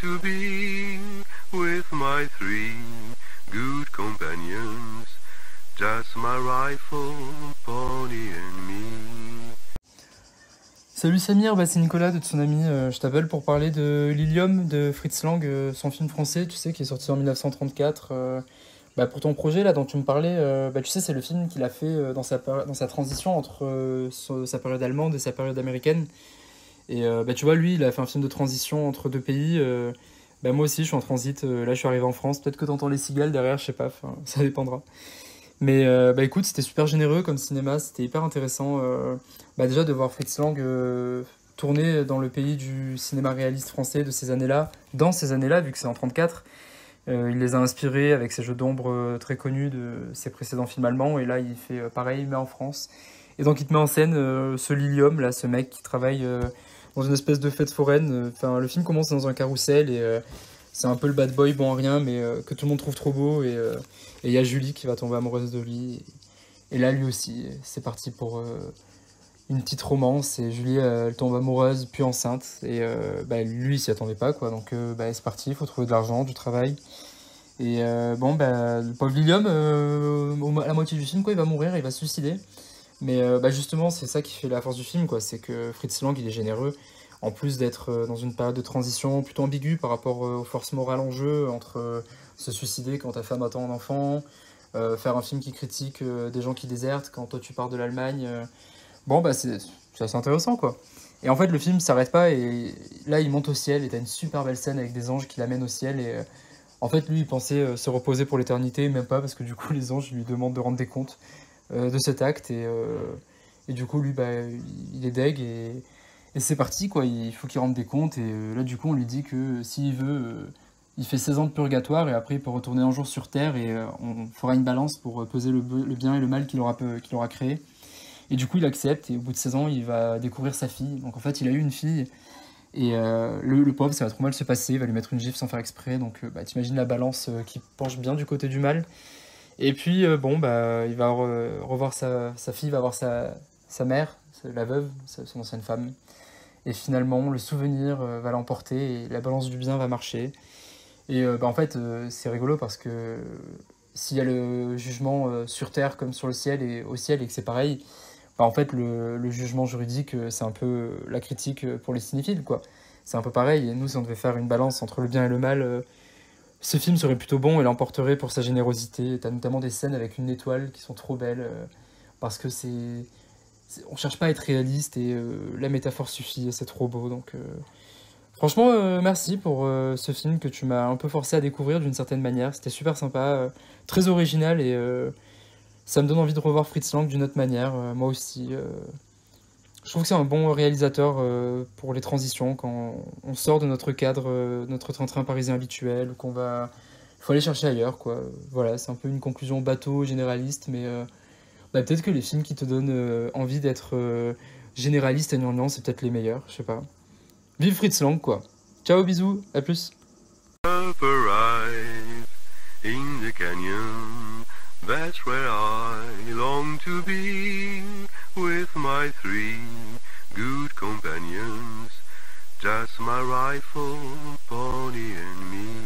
to be with my three good companions, just my rifle, pony and me. Salut Samir, c'est Nicolas de Tsunami. Je t'appelle pour parler de Lilium de Fritz Lang, son film français, tu sais, qui est sorti en 1934. Pour ton projet là dont tu me parlais, tu sais, c'est le film qu'il a fait dans sa transition entre sa période allemande et sa période américaine. Et tu vois, lui, il a fait un film de transition entre deux pays. Moi aussi, je suis en transit. Là, je suis arrivé en France. Peut-être que t'entends les cigales derrière, je sais pas. Ça dépendra. Mais écoute, c'était super généreux comme cinéma. C'était hyper intéressant. Déjà de voir Fritz Lang tourner dans le pays du cinéma réaliste français de ces années-là, dans ces années-là, vu que c'est en 34. Il les a inspirés avec ses jeux d'ombre très connus de ses précédents films allemands. Et là, il fait pareil, mais en France. Et donc, il te met en scène ce Lilium, là, ce mec qui travaille dans une espèce de fête foraine. Le film commence dans un carrousel et c'est un peu le bad boy, bon à rien, mais que tout le monde trouve trop beau. Et il y a Julie qui va tomber amoureuse de lui. Et là, lui aussi, c'est parti pour une petite romance. Et Julie, elle tombe amoureuse, puis enceinte. Et lui, il s'y attendait pas, quoi. Donc, c'est parti, il faut trouver de l'argent, du travail. Et le pauvre Lilium, à la moitié du film, quoi, il va mourir, il va se suicider. Mais justement, c'est ça qui fait la force du film, quoi. C'est que Fritz Lang, il est généreux. En plus d'être dans une période de transition plutôt ambiguë par rapport aux forces morales en jeu, entre se suicider quand ta femme attend un enfant, faire un film qui critique des gens qui désertent quand toi tu pars de l'Allemagne. C'est assez intéressant, quoi. Et en fait, le film s'arrête pas et là, il monte au ciel et t'as une super belle scène avec des anges qui l'amènent au ciel. Et en fait, lui, il pensait se reposer pour l'éternité, même pas, parce que du coup, les anges lui demandent de rendre des comptes de cet acte. Et du coup, lui, il est deg et c'est parti, quoi. Il faut qu'il rende des comptes. Et là, du coup, on lui dit que s'il veut, il fait 16 ans de purgatoire et après, il peut retourner un jour sur Terre et on fera une balance pour peser le bien et le mal qu'il aura créé. Et du coup, il accepte et au bout de 16 ans, il va découvrir sa fille. Donc en fait, il a eu une fille et le pauvre, ça va trop mal se passer. Il va lui mettre une gifle sans faire exprès. Donc t'imagines la balance qui penche bien du côté du mal. Et puis, il va revoir sa fille, va voir sa mère, la veuve, son ancienne femme. Et finalement, le souvenir va l'emporter et la balance du bien va marcher. Et c'est rigolo parce que s'il y a le jugement sur Terre comme sur le ciel et au ciel et que c'est pareil, le jugement juridique, c'est un peu la critique pour les cinéphiles, quoi. C'est un peu pareil. Et nous, si on devait faire une balance entre le bien et le mal, ce film serait plutôt bon et l'emporterait pour sa générosité. T'as notamment des scènes avec une étoile qui sont trop belles parce que on cherche pas à être réaliste et la métaphore suffit, c'est trop beau. Donc franchement, merci pour ce film que tu m'as un peu forcé à découvrir d'une certaine manière. C'était super sympa, très original et ça me donne envie de revoir Fritz Lang d'une autre manière. Moi aussi, je trouve que c'est un bon réalisateur pour les transitions quand on sort de notre cadre, notre train-train parisien habituel, il faut aller chercher ailleurs, quoi. Voilà, c'est un peu une conclusion bateau, généraliste, mais peut-être que les films qui te donnent envie d'être généraliste et gnangnan, c'est peut-être les meilleurs, je sais pas. Vive Fritz Lang, quoi. Ciao, bisous, à plus. Up arrive in the canyon, that's where I long to be, with my three good companions, just my rifle, pony and me.